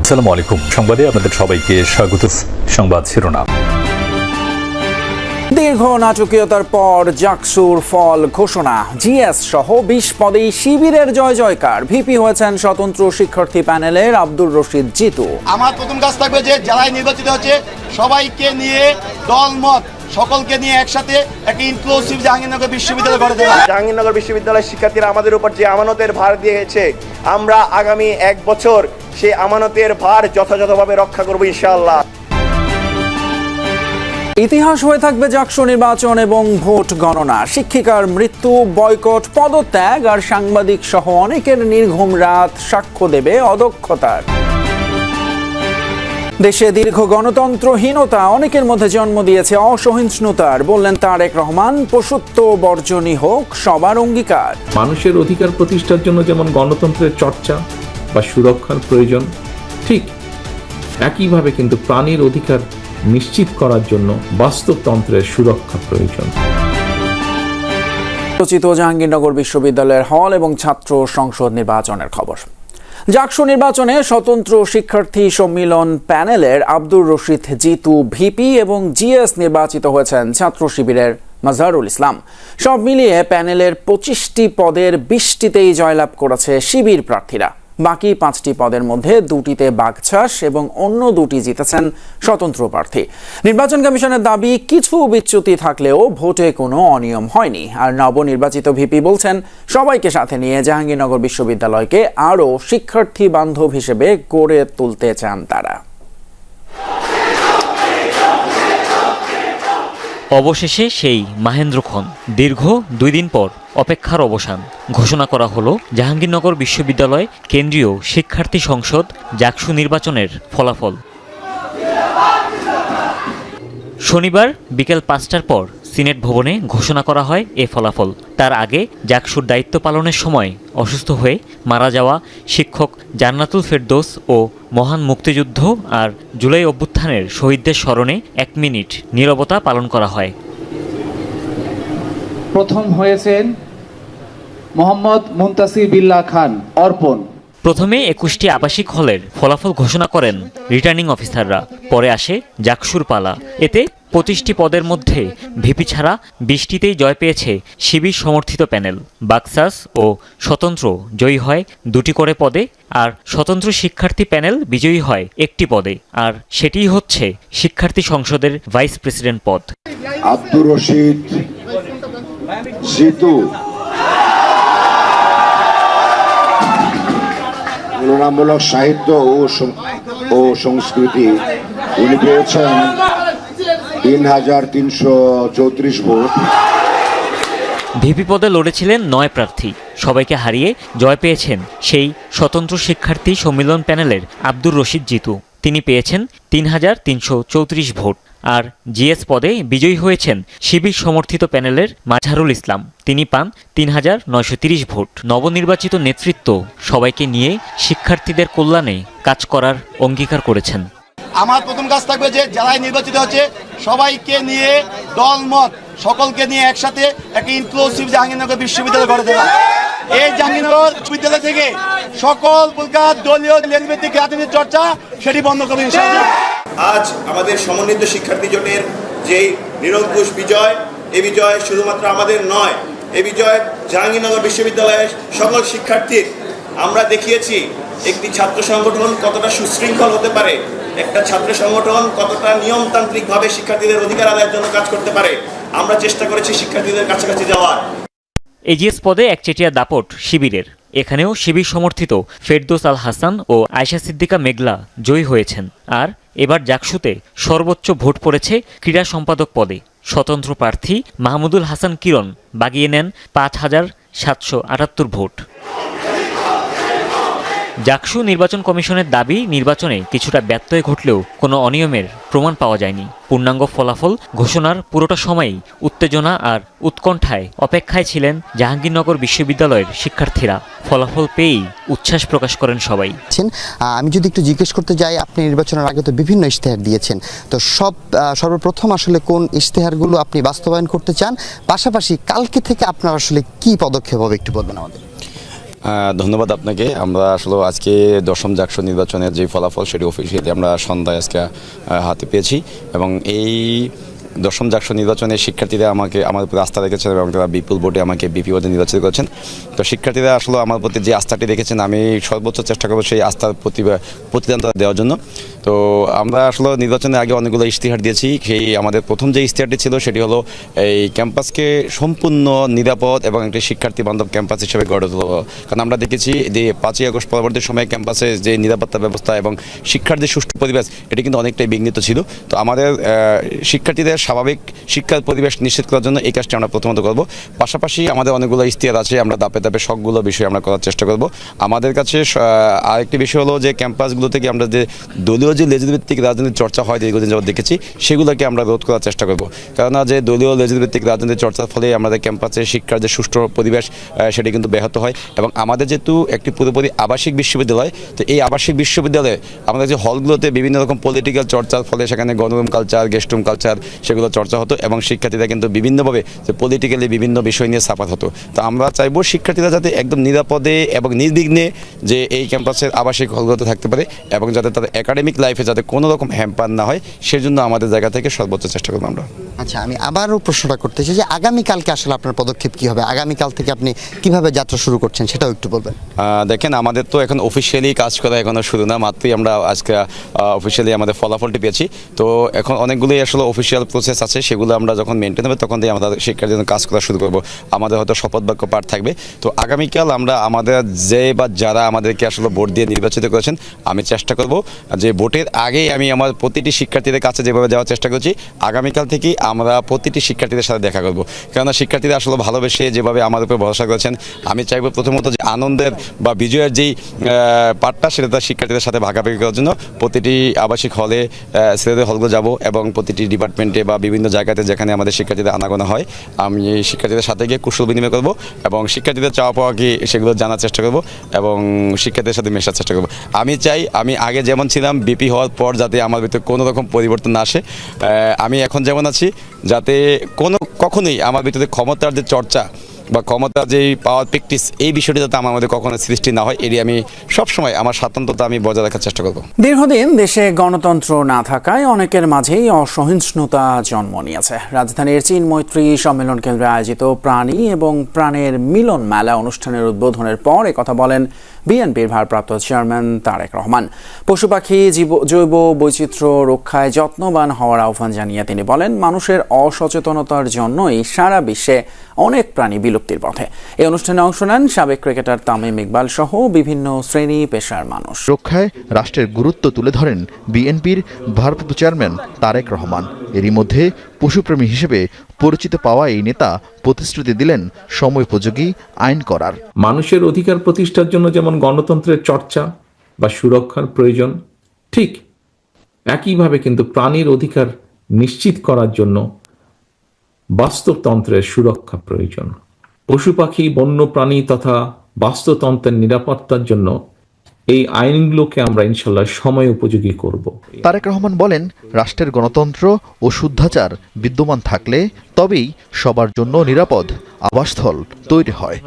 আসসালামু আলাইকুম। সংবাদে আপনাদের সবাইকে স্বাগত। সংবাদ শিরোনাম। দীর্ঘ নাটকীয়তার পর জাকসুর ফল ঘোষণা। জিএস সহ 20 পদেই শিবিরের জয় জয়কার। ভিপি হয়েছেন স্বতন্ত্র শিক্ষার্থী প্যানেলের আব্দুর রশিদ জিতু। আমার প্রথম কাজ থাকবে যে যারাই নির্বাচিত হচ্ছে সবাইকে নিয়ে দলমত সকলকে নিয়ে একসাথে একটা ইনক্লুসিভ জাহাঙ্গীরনগর বিশ্ববিদ্যালয় গড়ে দেওয়া। জাহাঙ্গীরনগর বিশ্ববিদ্যালয়ের শিক্ষার্থীরা আমাদের উপর যে আমানতের ভার দিয়েছে, আমরা আগামী 1 বছর সেই আমানতের ভার যথাযথভাবে রক্ষা করব ইনশাআল্লাহ। ইতিহাস হয়ে থাকবে জাকসু নির্বাচন এবং ভোট গণনা। শিক্ষিকার মৃত্যু, বয়কট, পদত্যাগ আর সাংবাদিক সহ অনেকের নির্ঘুম রাত সাক্ষ্য দেবে অদক্ষতার। দেশে দীর্ঘ গণতন্ত্রহীনতা অনেকের মধ্যে জন্ম দিয়েছে অসহিষ্ণুতার, বললেন তারেক রহমান। পশুত্ব বর্জনই হোক সবার অঙ্গীকার। মানুষের অধিকার প্রতিষ্ঠার জন্য যেমন গণতন্ত্রের চর্চা বা সুরক্ষার প্রয়োজন, ঠিক একইভাবে কিন্তু প্রাণীর অধিকার নিশ্চিত করার জন্য বাস্তবতন্ত্রের সুরক্ষা প্রয়োজন। রচিত জাহাঙ্গীরনগর বিশ্ববিদ্যালয়ের হল এবং ছাত্র সংসদ নির্বাচনের খবর। জাকসু নির্বাচনে স্বতন্ত্র শিক্ষার্থী সম্মিলন প্যানেলের আব্দুর রশিদ জিতু ভিপি এবং জিএস নির্বাচিত হয়েছেন ছাত্র শিবিরের মাজহারুল ইসলাম। সব মিলিয়ে প্যানেলের 25টি পদের 20টিতেই জয়লাভ করেছে শিবির প্রার্থীরা। বাকি 5টি পদের মধ্যে 2টিতে বাগছাস এবং অন্য 2টি জিতেছেন স্বতন্ত্র প্রার্থী। নির্বাচন কমিশনের দাবি, কিছু বিচ্যুতি থাকলেও ভোটে কোনো অনিয়ম হয়নি। আর নবনির্বাচিত ভিপি বলছেন, সবাইকে সাথে নিয়ে জাহাঙ্গীরনগর বিশ্ববিদ্যালয়কে আরও শিক্ষার্থী বান্ধব হিসেবে গড়ে তুলতে চান তারা। অবশেষে সেই মাহেন্দ্রক্ষণ। দীর্ঘ 2 দিন পর অপেক্ষার অবসান। ঘোষণা করা হলো জাহাঙ্গীরনগর বিশ্ববিদ্যালয় কেন্দ্রীয় শিক্ষার্থী সংসদ জাকসু নির্বাচনের ফলাফল। শনিবার বিকেল 5টার পর সিনেট ভবনে ঘোষণা করা হয় এ ফলাফল। তার আগে জাকসুর দায়িত্ব পালনের সময় অসুস্থ হয়ে মারা যাওয়া শিক্ষক জান্নাতুল ফেরদৌস ও মহান মুক্তিযুদ্ধ আর জুলাই অভ্যুত্থানের শহীদদের স্মরণে 1 মিনিট নীরবতা পালন করা হয়। প্রথম হয়েছেন মোহাম্মদ মুনতাসির বিল্লাহ খান অর্পণ। প্রথমে 21টি আবাসিক হলের ফলাফল ঘোষণা করেন রিটার্নিং অফিসাররা। পরে আসে জাকসুর পালা। এতে 25টি পদের মধ্যে ভিপি ছাড়া 20টিতেই জয় পেয়েছে শিবির সমর্থিত প্যানেল। বাকসাস ও স্বতন্ত্র জয়ী হয় 2টি করে পদে, আর স্বতন্ত্র শিক্ষার্থী প্যানেল বিজয়ী হয় 1টি পদে। আর সেটিই হচ্ছে শিক্ষার্থী সংসদের ভাইস প্রেসিডেন্ট পদ। আব্দুর রশিদ জিতু তুলনামূলক সাহিত্য ও সংস্কৃতি, উনি পেয়েছেন 3334 ভোট। ভিপি পদে লড়েছিলেন 9 প্রার্থী। সবাইকে হারিয়ে জয় পেয়েছেন সেই স্বতন্ত্র শিক্ষার্থী সম্মিলন প্যানেলের আব্দুর রশিদ জিতু। তিনি পেয়েছেন 3334 ভোট। আর জিএস পদে বিজয়ী হয়েছেন শিবির সমর্থিত প্যানেলের মাজহারুল ইসলাম। তিনি পান 3930 ভোট। নবনির্বাচিত নেতৃত্ব সবাইকে নিয়ে শিক্ষার্থীদের কল্যাণে কাজ করার অঙ্গীকার করেছেন। আমার প্রথম কাজ থাকবে যে যারাই নির্বাচিত হচ্ছে সবাইকে নিয়ে দলমত সকলকে নিয়ে একসাথে একটা ইনক্লুসিভ জাহাঙ্গীরনগর বিশ্ববিদ্যালয় গড়ে দেওয়া। এই জাহাঙ্গীরনগর বিশ্ববিদ্যালয় থেকে সকল প্রকার দলীয় লেনভিত্তিক রাজনীতির চর্চা সেটি বন্ধ করবে ইনশাআল্লাহ। আজ আমাদের সমন্বিত শিক্ষার্থী জোটের যে নিরঙ্কুশ বিজয়, এই বিজয় শুধুমাত্র আমাদের নয়, এই বিজয় জাহাঙ্গীরনগর বিশ্ববিদ্যালয়ের সকল শিক্ষার্থীর। আমরা দেখিয়েছি একটি ছাত্র সংগঠন কতটা সুশৃঙ্খল হতে পারে, একটা ছাত্র সংগঠন কতটা নিয়মতান্ত্রিকভাবে শিক্ষার্থীদের অধিকার আদায়ের জন্য কাজ করতে পারে। আমরা চেষ্টা করেছি শিক্ষার্থীদের কাছাকাছি যাওয়ার। এজিএস পদে একচেটিয়া দাপট শিবিরের। এখানেও শিবির সমর্থিত ফেরদৌস আল হাসান ও আয়শা সিদ্দিকা মেঘলা জয়ী হয়েছেন। আর এবার জাকসুতে সর্বোচ্চ ভোট পড়েছে ক্রীড়া সম্পাদক পদে। স্বতন্ত্র প্রার্থী মাহমুদুল হাসান কিরণ বাগিয়ে নেন 5778 ভোট। জাকসু নির্বাচন কমিশনের দাবি, নির্বাচনে কিছুটা ব্যত্যয় ঘটলেও কোনো অনিয়মের প্রমাণ পাওয়া যায়নি। পূর্ণাঙ্গ ফলাফল ঘোষণার পুরোটা সময়ই উত্তেজনা আর উৎকণ্ঠায় অপেক্ষায় ছিলেন জাহাঙ্গীরনগর বিশ্ববিদ্যালয়ের শিক্ষার্থীরা। ফলাফল পেয়েই উচ্ছ্বাস প্রকাশ করেন সবাই। আমি যদি একটু জিজ্ঞেস করতে যাই, আপনি নির্বাচনের আগে তো বিভিন্ন ইশতেহার দিয়েছেন, তো সর্বপ্রথম আসলে কোন ইশতেহারগুলো আপনি বাস্তবায়ন করতে চান, পাশাপাশি কালকে থেকে আপনার আসলে কি পদক্ষেপ হবে একটু বলবেন আমাদের? ধন্যবাদ আপনাকে। আমরা আসলে আজকে দশম জাকসু নির্বাচনের যে ফলাফল সেটি অফিসিয়ালি আমরা সন্ধ্যায় আজকে হাতে পেয়েছি এবং এই দশম জাকসু নির্বাচনে শিক্ষার্থীরা আমার উপর আস্থা রেখেছেন এবং তারা বিপুল ভোটে আমাকে বিপি পদে নির্বাচিত করেছেন। তো শিক্ষার্থীরা আসলে আমার প্রতি যে আস্থাটি রেখেছেন আমি সর্বোচ্চ চেষ্টা করবো সেই আস্থার প্রতিদান দেওয়ার জন্য। তো আমরা আসলে নির্বাচনের আগে অনেকগুলো ইশতেহার দিয়েছি। সেই আমাদের প্রথম যে ইশতেহারটি ছিল সেটি হলো এই ক্যাম্পাসকে সম্পূর্ণ নিরাপদ এবং একটি শিক্ষার্থী বান্ধব ক্যাম্পাস হিসেবে গড়ে তোলা। কারণ আমরা দেখেছি যে 5ই আগস্ট পরবর্তী সময়ে ক্যাম্পাসে যে নিরাপত্তা ব্যবস্থা এবং শিক্ষার যে সুষ্ঠু পরিবেশ এটি কিন্তু অনেকটাই বিঘ্নিত ছিল। তো আমাদের শিক্ষার্থীদের স্বাভাবিক শিক্ষার পরিবেশ নিশ্চিত করার জন্য এই কাজটি আমরা প্রথমত করব। পাশাপাশি আমাদের অনেকগুলো ইশতেহার আছে, আমরা ধাপে ধাপে সবগুলো বিষয় আমরা করার চেষ্টা করব। আমাদের কাছে আরেকটি বিষয় হলো যে ক্যাম্পাসগুলো থেকে আমরা যে দলীয় যে লেজভিত্তিক রাজনীতির চর্চা হয় দীর্ঘদিন যাবত দেখেছি সেগুলোকে আমরা রোধ করার চেষ্টা করব। কেননা যে দলীয় লেজভিত্তিক রাজনীতির চর্চার ফলে আমাদের ক্যাম্পাসে শিক্ষার যে সুষ্ঠু পরিবেশ সেটি কিন্তু ব্যাহত হয় এবং আমাদের যেহেতু একটি পুরোপুরি আবাসিক বিশ্ববিদ্যালয়, তো এই আবাসিক বিশ্ববিদ্যালয়ে আমাদের যে হলগুলোতে বিভিন্ন রকম পলিটিক্যাল চর্চার ফলে সেখানে গণরুম কালচার, গেস্ট রুম কালচার সেগুলো চর্চা হতো এবং শিক্ষার্থীরা কিন্তু বিভিন্নভাবে যে পলিটিক্যালি বিভিন্ন বিষয় নিয়ে সাফার হতো। তো আমরা চাইবো শিক্ষার্থীরা যাতে একদম নিরাপদে এবং নির্বিঘ্নে যে এই ক্যাম্পাসের আবাসিক হলগুলোতে থাকতে পারে এবং যাতে তাদের একাডেমিক লাইফে যাতে কোনো রকম হ্যাম্পার না হয় সেজন্য আমাদের জায়গা থেকে সর্বোচ্চ চেষ্টা করবো আমরা। আচ্ছা, আমি আবারও প্রশ্নটা করতে চাই যে আগামীকালকে আসলে আপনার পদক্ষেপ কী হবে? আগামীকাল থেকে আপনি কিভাবে যাত্রা শুরু করছেন সেটাও একটু বলবেন। দেখেন, আমাদের তো এখন অফিসিয়ালি কাজ করা এখনও শুরু না, মাত্রই আমরা আজকে অফিসিয়ালি আমাদের ফলাফলটি পেয়েছি। তো এখন অনেকগুলোই আসলে অফিসিয়াল প্রসেস আছে, সেগুলো আমরা যখন মেনটেন হবে তখন দিয়ে আমরা শিক্ষার জন্য কাজ করা শুরু করব। আমাদের হয়তো শপথ বাক্য পাঠ থাকবে। তো আগামীকাল আমরা আমাদের যে বা যারা আমাদেরকে আসলে ভোট দিয়ে নির্বাচিত করেছেন আমি চেষ্টা করব যে ভোটের আগেই আমি আমার প্রতিটি শিক্ষার্থীদের কাছে যেভাবে যাওয়ার চেষ্টা করছি আগামীকাল থেকেই আমরা প্রতিটি শিক্ষার্থীদের সাথে দেখা করব। কেননা শিক্ষার্থীরা আসলে ভালোবেসে যেভাবে আমার উপর ভরসা করেছেন, আমি চাইব প্রথমত যে আনন্দের বা বিজয়ের যেই পাঠটা সেটা তার শিক্ষার্থীদের সাথে ভাগাভাগি করার জন্য প্রতিটি আবাসিক হলে ছেলেদের হলগুলো যাব এবং প্রতিটি ডিপার্টমেন্টে বা বিভিন্ন জায়গাতে যেখানে আমাদের শিক্ষার্থীদের আনাগোনা হয় আমি শিক্ষার্থীদের সাথে গিয়ে কুশল বিনিময় করব এবং শিক্ষার্থীদের চাওয়া পাওয়া কি সেগুলো জানার চেষ্টা করব এবং শিক্ষার্থীদের সাথে মেশার চেষ্টা করব। আমি চাই আমি আগে যেমন ছিলাম বিপি হওয়ার পর যাতে আমার ভিতরে কোনো রকম পরিবর্তন না আসে। আমি এখন যেমন আছি যাতে কখনোই আমার ভিতরে ক্ষমতার যে চর্চা বা ক্ষমতা যে পাওয়ার প্র্যাকটিস এই বিষয়টি যাতে আমার মধ্যে কখনো সৃষ্টি না হয় এটি আমি সবসময় আমার স্বাতন্ত্রতা আমি বজায় রাখার চেষ্টা করব। দীর্ঘদিন দেশে গণতন্ত্র না থাকায় অনেকের মাঝেই অসহিষ্ণুতা জন্ম নিয়েছে। রাজধানীর চীন মৈত্রী সম্মেলন কেন্দ্রে আয়োজিত প্রাণী এবং প্রাণের মিলন মেলা অনুষ্ঠানের উদ্বোধনের পর একথা বলেন বিএনপির ভারপ্রাপ্ত চেয়ারম্যান তারেক রহমান। পশু পাখি জৈব বৈচিত্র্য রক্ষায় যত্নবান হওয়ার আহ্বান জানিয়ে তিনি বলেন, মানুষের অসচেতনতার জন্যই সারা বিশ্বে অনেক প্রাণী বিলুপ্তির পথে। এই অনুষ্ঠানে অংশ নেন সাবেক ক্রিকেটার তামিম ইকবাল সহ বিভিন্ন শ্রেণী পেশার মানুষ। রক্ষায় রাষ্ট্রের গুরুত্ব তুলে ধরেন বিএনপির ভারপ্রাপ্ত চেয়ারম্যান তারেক রহমান। এরই মধ্যে পশুপ্রেমী হিসেবে পরিচিত পাওয়া এই নেতা প্রতিশ্রুতি দিলেন সময়োপযোগী আইন করার। মানুষের অধিকার প্রতিষ্ঠার জন্য যেমন গণতন্ত্রের চর্চা বা সুরক্ষার প্রয়োজন, ঠিক একইভাবে কিন্তু প্রাণীর অধিকার নিশ্চিত করার জন্য বাস্তুতন্ত্রের সুরক্ষা প্রয়োজন। পশু পাখি, বন্য প্রাণী তথা বাস্তুতন্ত্রের নিরাপত্তার জন্য এই আইনগুলোকে আমরা ইনশাল্লাহ সময় উপযোগী করব। তারেক রহমান বলেন, রাষ্ট্রের গণতন্ত্র ও শুদ্ধাচার বিদ্যমান থাকলে তবেই সবার জন্য নিরাপদ আবাসস্থল তৈরি হয়।